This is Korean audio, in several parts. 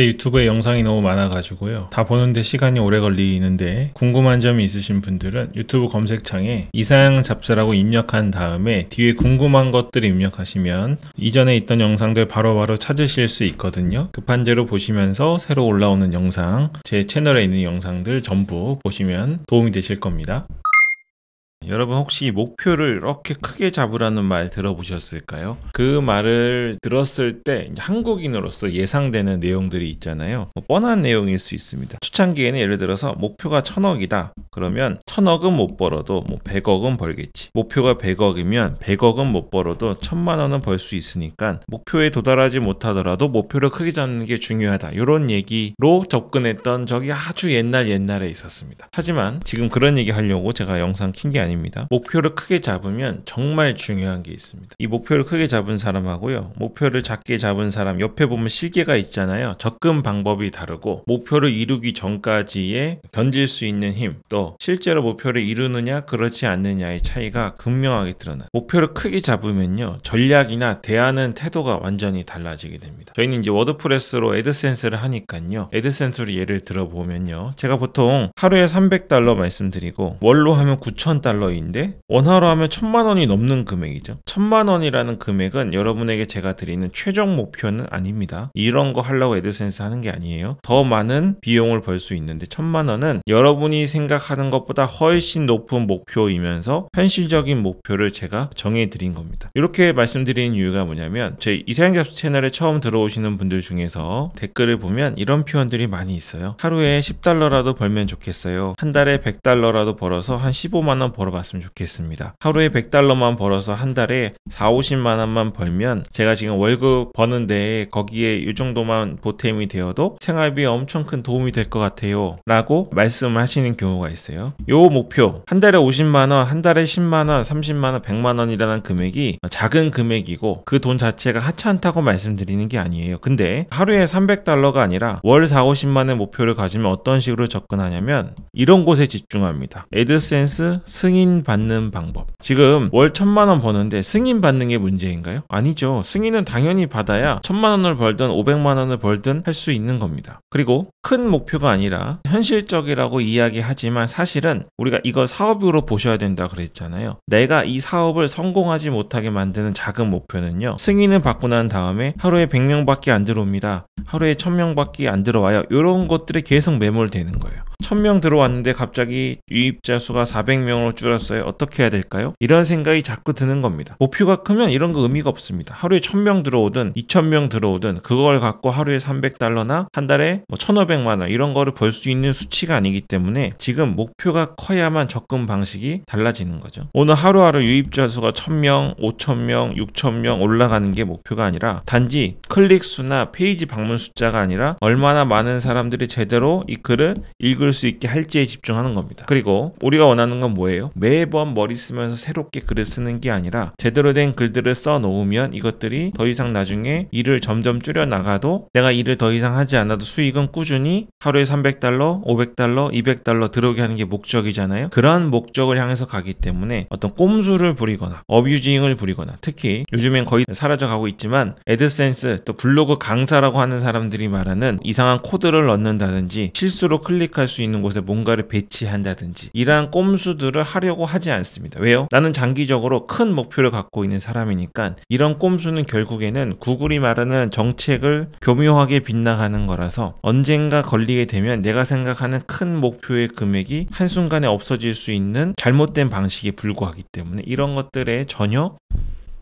유튜브에 영상이 너무 많아가지고요. 다 보는데 시간이 오래 걸리는데 궁금한 점이 있으신 분들은 유튜브 검색창에 이상형 잡스라고 입력한 다음에 뒤에 궁금한 것들 입력하시면 이전에 있던 영상들 바로바로 찾으실 수 있거든요. 급한 대로 보시면서 새로 올라오는 영상, 제 채널에 있는 영상들 전부 보시면 도움이 되실 겁니다. 여러분 혹시 목표를 이렇게 크게 잡으라는 말 들어보셨을까요? 그 말을 들었을 때 한국인으로서 예상되는 내용들이 있잖아요. 뻔한 내용일 수 있습니다. 초창기에는 예를 들어서 목표가 1000억이다. 그러면 1000억은 못 벌어도 100억은 벌겠지. 목표가 100억이면 100억은 못 벌어도 1000만 원은 벌 수 있으니까 목표에 도달하지 못하더라도 목표를 크게 잡는 게 중요하다. 이런 얘기로 접근했던 적이 아주 옛날에 있었습니다. 하지만 지금 그런 얘기 하려고 제가 영상 킨 게 아닙니다. 목표를 크게 잡으면 정말 중요한 게 있습니다. 이 목표를 크게 잡은 사람하고요, 목표를 작게 잡은 사람 옆에 보면 시계가 있잖아요. 접근 방법이 다르고 목표를 이루기 전까지의 견딜 수 있는 힘, 또 실제로 목표를 이루느냐 그렇지 않느냐의 차이가 극명하게 드러나요. 목표를 크게 잡으면요, 전략이나 대하는 태도가 완전히 달라지게 됩니다. 저희는 이제 워드프레스로 애드센스를 하니까요, 애드센스로 예를 들어보면요, 제가 보통 하루에 300달러 말씀드리고 월로 하면 9,000달러인데 원화로 하면 1000만 원이 넘는 금액이죠. 1000만 원이라는 금액은 여러분에게 제가 드리는 최종 목표는 아닙니다. 이런 거 하려고 애드센스 하는 게 아니에요. 더 많은 비용을 벌 수 있는데 1000만 원은 여러분이 생각하는 것보다 훨씬 높은 목표이면서 현실적인 목표를 제가 정해드린 겁니다. 이렇게 말씀드리는 이유가 뭐냐면, 제 이상형 잡스 채널에 처음 들어오시는 분들 중에서 댓글을 보면 이런 표현들이 많이 있어요. 하루에 10달러라도 벌면 좋겠어요. 한 달에 100달러라도 벌어서 한 15만 원 벌어봤으면 좋겠습니다. 하루에 100달러만 벌어서 한 달에 4, 50만 원만 벌면 제가 지금 월급 버는데 거기에 이 정도만 보탬이 되어도 생활비에 엄청 큰 도움이 될 것 같아요 라고 말씀을 하시는 경우가 있어요. 요 목표, 한 달에 50만 원, 한 달에 10만 원, 30만 원, 100만 원이라는 금액이 작은 금액이고 그 돈 자체가 하찮다고 말씀드리는 게 아니에요. 근데 하루에 300달러가 아니라 월 4, 50만 원의 목표를 가지면 어떤 식으로 접근하냐면 이런 곳에 집중합니다. 애드센스 승인 받는 방법. 지금 월 1000만 원 버는데 승인 받는 게 문제인가요? 아니죠. 승인은 당연히 받아야 1000만 원을 벌든 500만 원을 벌든 할 수 있는 겁니다. 그리고 큰 목표가 아니라 현실적이라고 이야기하지만 사실은 우리가 이거 사업으로 보셔야 된다 그랬잖아요. 내가 이 사업을 성공하지 못하게 만드는 작은 목표는요, 승인을 받고 난 다음에 하루에 100명밖에 안 들어옵니다. 하루에 1000명밖에 안 들어와요. 이런 것들에 계속 매몰되는 거예요. 1000명 들어왔는데 갑자기 유입자 수가 400명으로 줄었어요. 어떻게 해야 될까요? 이런 생각이 자꾸 드는 겁니다. 목표가 크면 이런 거 의미가 없습니다. 하루에 1000명 들어오든 2000명 들어오든 그걸 갖고 하루에 300달러나 한 달에 1500만 원 이런 거를 벌 수 있는 수치가 아니기 때문에 지금 목표가 커야만 접근 방식이 달라지는 거죠. 오늘 하루하루 유입자 수가 1000명, 5000명, 6000명 올라가는 게 목표가 아니라 단지 클릭 수나 페이지 방문 숫자가 아니라 얼마나 많은 사람들이 제대로 이 글을 읽을 수 있게 할지에 집중하는 겁니다. 그리고 우리가 원하는 건 뭐예요? 매번 머리 쓰면서 새롭게 글을 쓰는 게 아니라 제대로 된 글들을 써 놓으면 이것들이 더 이상 나중에 일을 점점 줄여 나가도 내가 일을 더 이상 하지 않아도 수익은 꾸준히 하루에 300달러, 500달러, 200달러 들어오게 하는 게 목적이잖아요. 그러한 목적을 향해서 가기 때문에 어떤 꼼수를 부리거나 어뷰징을 부리거나, 특히 요즘엔 거의 사라져가고 있지만 애드센스 또 블로그 강사라고 하는 사람들이 말하는 이상한 코드를 넣는다든지 실수로 클릭할 수 있는 곳에 뭔가를 배치한다든지 이러한 꼼수들을 하려고 하지 않습니다. 왜요? 나는 장기적으로 큰 목표를 갖고 있는 사람이니까 이런 꼼수는 결국에는 구글이 말하는 정책을 교묘하게 빗나가는 거라서 언젠가 걸리게 되면 내가 생각하는 큰 목표의 금액이 한순간에 없어질 수 있는 잘못된 방식에 불과하기 때문에 이런 것들에 전혀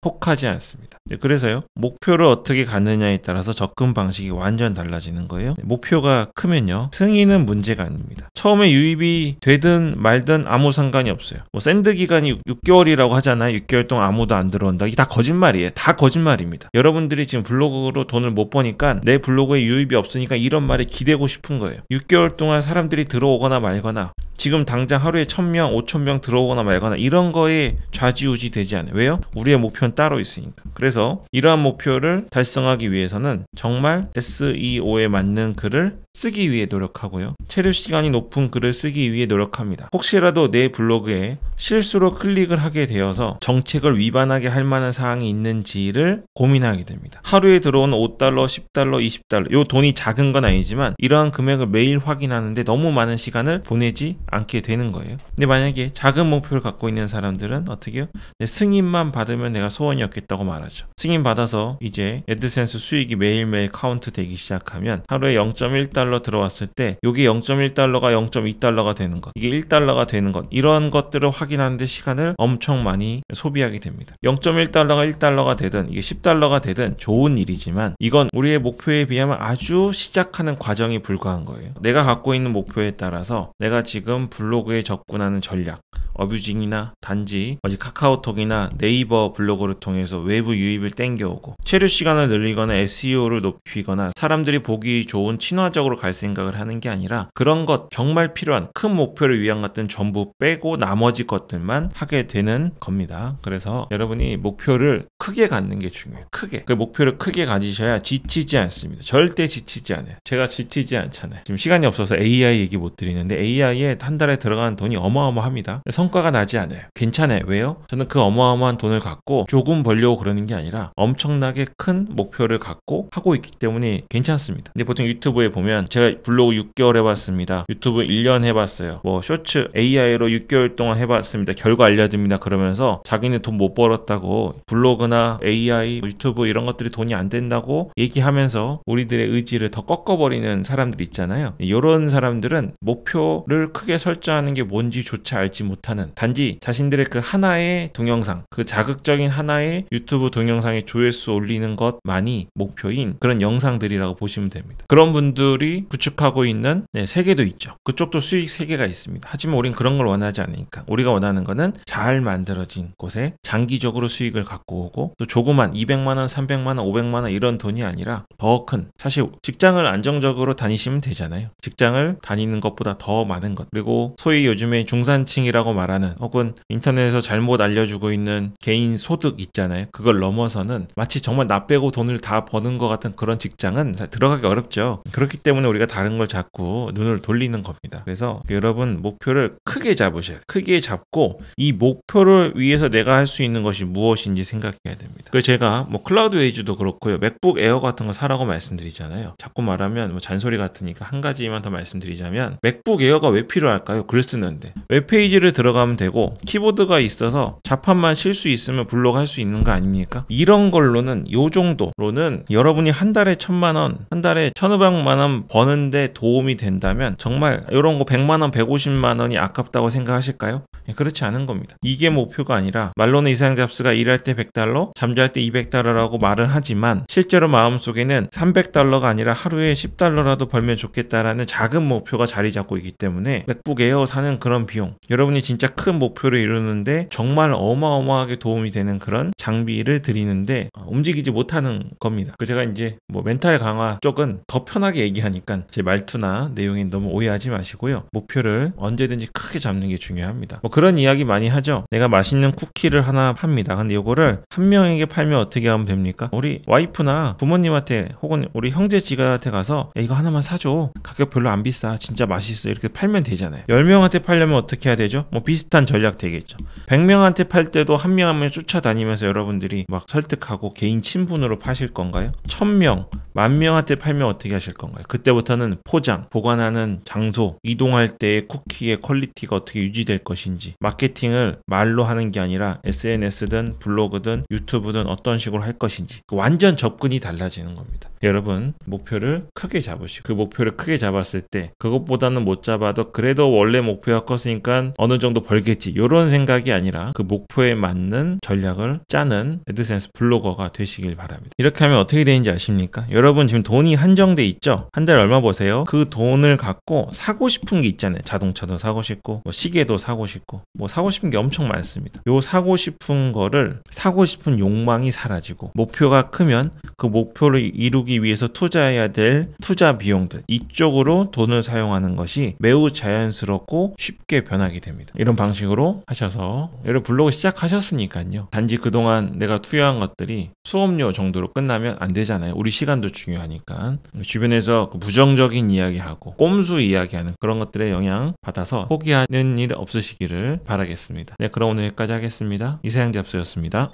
혹하지 않습니다. 그래서요, 목표를 어떻게 갖느냐에 따라서 접근 방식이 완전 달라지는 거예요. 목표가 크면요, 승인은 문제가 아닙니다. 처음에 유입이 되든 말든 아무 상관이 없어요. 샌드 기간이 6개월이라고 하잖아요. 6개월 동안 아무도 안 들어온다. 이게 다 거짓말이에요. 다 거짓말입니다. 여러분들이 지금 블로그로 돈을 못 버니까 내 블로그에 유입이 없으니까 이런 말에 기대고 싶은 거예요. 6개월 동안 사람들이 들어오거나 말거나 지금 당장 하루에 1000명, 5000명 들어오거나 말거나 이런 거에 좌지우지 되지 않아요. 왜요? 우리의 목표는 따로 있으니까. 그래서 이러한 목표를 달성하기 위해서는 정말 SEO에 맞는 글을 쓰기 위해 노력하고요. 체류 시간이 높은 글을 쓰기 위해 노력합니다. 혹시라도 내 블로그에 실수로 클릭을 하게 되어서 정책을 위반하게 할 만한 사항이 있는지를 고민하게 됩니다. 하루에 들어오는 $5, $10, $20, 요 돈이 작은 건 아니지만 이러한 금액을 매일 확인하는데 너무 많은 시간을 보내지 않게 되는 거예요. 근데 만약에 작은 목표를 갖고 있는 사람들은 어떻게 해요? 내 승인만 받으면 내가 소원이 없겠다고 말하죠. 승인 받아서 이제 애드센스 수익이 매일매일 카운트 되기 시작하면 하루에 0.1달러 들어왔을 때 이게 0.1달러가 0.2달러가 되는 것, 이게 1달러가 되는 것, 이런 것들을 확인하는데 시간을 엄청 많이 소비하게 됩니다. 0.1달러가 1달러가 되든 이게 10달러가 되든 좋은 일이지만 이건 우리의 목표에 비하면 아주 시작하는 과정이 불과한 거예요. 내가 갖고 있는 목표에 따라서 내가 지금 블로그에 접근하는 전략, 어뷰징이나 단지 카카오톡이나 네이버 블로그를 통해서 외부 유입을 땡겨오고 체류 시간을 늘리거나 SEO를 높이거나 사람들이 보기 좋은 친화적으로 갈 생각을 하는 게 아니라 그런 것 정말 필요한 큰 목표를 위한 것들은 전부 빼고 나머지 것들만 하게 되는 겁니다. 그래서 여러분이 목표를 크게 갖는 게 중요해요. 크게. 그 목표를 크게 가지셔야 지치지 않습니다. 절대 지치지 않아요. 제가 지치지 않잖아요. 지금 시간이 없어서 AI 얘기 못 드리는데 AI에 한 달에 들어가는 돈이 어마어마합니다. 성과가 나지 않아요. 괜찮아요. 왜요? 저는 그 어마어마한 돈을 갖고 조금 벌려고 그러는 게 아니라 엄청나게 큰 목표를 갖고 하고 있기 때문에 괜찮습니다. 근데 보통 유튜브에 보면 제가 블로그 6개월 해봤습니다. 유튜브 1년 해봤어요. 뭐 쇼츠 AI로 6개월 동안 해봤습니다. 결과 알려드립니다. 그러면서 자기는 돈 못 벌었다고 블로그나 AI, 유튜브 이런 것들이 돈이 안 된다고 얘기하면서 우리들의 의지를 더 꺾어버리는 사람들 있잖아요. 이런 사람들은 목표를 크게 설정하는 게 뭔지조차 알지 못하는 단지 자신들의 그 하나의 동영상, 그 자극적인 하나의 유튜브 동영상에 조회수 올리는 것만이 목표인 그런 영상들이라고 보시면 됩니다. 그런 분들이 구축하고 있는 세계도 있죠. 그쪽도 수익 세계가 있습니다. 하지만 우린 그런 걸 원하지 않으니까 우리가 원하는 거는 잘 만들어진 곳에 장기적으로 수익을 갖고 오고 또 조그만 200만원, 300만원, 500만원 이런 돈이 아니라 더 큰, 사실 직장을 안정적으로 다니시면 되잖아요. 직장을 다니는 것보다 더 많은 것, 그리고 소위 요즘에 중산층이라고 말하는 혹은 인터넷에서 잘못 알려주고 있는 개인 소득 있잖아요. 그걸 넘어서는 마치 정말 나 빼고 돈을 다 버는 것 같은 그런 직장은 들어가기 어렵죠. 그렇기 때문에 우리가 다른 걸 자꾸 눈을 돌리는 겁니다. 그래서 여러분 목표를 크게 잡으셔야 돼요. 크게 잡고 이 목표를 위해서 내가 할 수 있는 것이 무엇인지 생각해야 됩니다. 그래서 제가 뭐 클라우드 웨이즈도 그렇고요. 맥북 에어 같은 거 사라고 말씀드리잖아요. 자꾸 말하면 뭐 잔소리 같으니까 한 가지만 더 말씀드리자면 맥북 에어가 왜 필요할까요? 글 쓰는데 웹페이지를 들어가면 되고 키보드가 있어서 자판만 실 수 있으면 블로그 할 수 있는 거 아닙니까? 이런 걸로는 요 정도로는 여러분이 한 달에 1000만원, 한 달에 1500만원 버는데 도움이 된다면 정말 이런 거 100만원, 150만원이 아깝다고 생각하실까요? 그렇지 않은 겁니다. 이게 목표가 아니라 말로는 이사양 잡스가 일할 때 $100, 잠잘 때 $200라고 말을 하지만 실제로 마음속에는 $300가 아니라 하루에 $10라도 벌면 좋겠다라는 작은 목표가 자리 잡고 있기 때문에 맥북 에어 사는 그런 비용, 여러분이 진짜 큰 목표를 이루는데 정말 어마어마하게 도움이 되는 그런 장비를 드리는데 움직이지 못하는 겁니다. 제가 이제 뭐 멘탈 강화 쪽은 더 편하게 얘기하니까 제 말투나 내용에 너무 오해하지 마시고요. 목표를 언제든지 크게 잡는 게 중요합니다. 뭐 그런 이야기 많이 하죠. 내가 맛있는 쿠키를 하나 팝니다. 근데 이거를 한 명에게 팔면 어떻게 하면 됩니까? 우리 와이프나 부모님한테 혹은 우리 형제 지간한테 가서 야, 이거 하나만 사줘. 가격 별로 안 비싸. 진짜 맛있어. 이렇게 팔면 되잖아요. 10명한테 팔려면 어떻게 해야 되죠? 뭐 비슷한 전략 되겠죠. 100명한테 팔 때도 한 명 한 명 쫓아다니면서 여러분들이 막 설득하고 개인 친분으로 파실 건가요? 1000명, 10,000명한테 팔면 어떻게 하실 건가요? 그때부터는 포장, 보관하는 장소, 이동할 때의 쿠키의 퀄리티가 어떻게 유지될 것인지, 마케팅을 말로 하는 게 아니라 SNS든 블로그든 유튜브든 어떤 식으로 할 것인지 완전 접근이 달라지는 겁니다. 여러분 목표를 크게 잡으시고 그 목표를 크게 잡았을 때 그것보다는 못 잡아도 그래도 원래 목표가 컸으니까 어느 정도 벌겠지 이런 생각이 아니라 그 목표에 맞는 전략을 짜는 애드센스 블로거가 되시길 바랍니다. 이렇게 하면 어떻게 되는지 아십니까? 여러분 지금 돈이 한정돼 있죠? 한 달에 얼마 버세요? 그 돈을 갖고 사고 싶은 게 있잖아요. 자동차도 사고 싶고 뭐 시계도 사고 싶고 있고 뭐 사고 싶은 게 엄청 많습니다. 요 사고 싶은 거를 사고 싶은 욕망이 사라지고 목표가 크면 그 목표를 이루기 위해서 투자해야 될 투자 비용들 이쪽으로 돈을 사용하는 것이 매우 자연스럽고 쉽게 변하게 됩니다. 이런 방식으로 하셔서 여러분 블로그 시작하셨으니까요. 단지 그동안 내가 투여한 것들이 수업료 정도로 끝나면 안 되잖아요. 우리 시간도 중요하니까. 주변에서 그 부정적인 이야기하고 꼼수 이야기하는 그런 것들에 영향 받아서 포기하는 일 없으시기를 바라겠습니다. 네, 그럼 오늘 여기까지 하겠습니다. 이사양 잡스였습니다.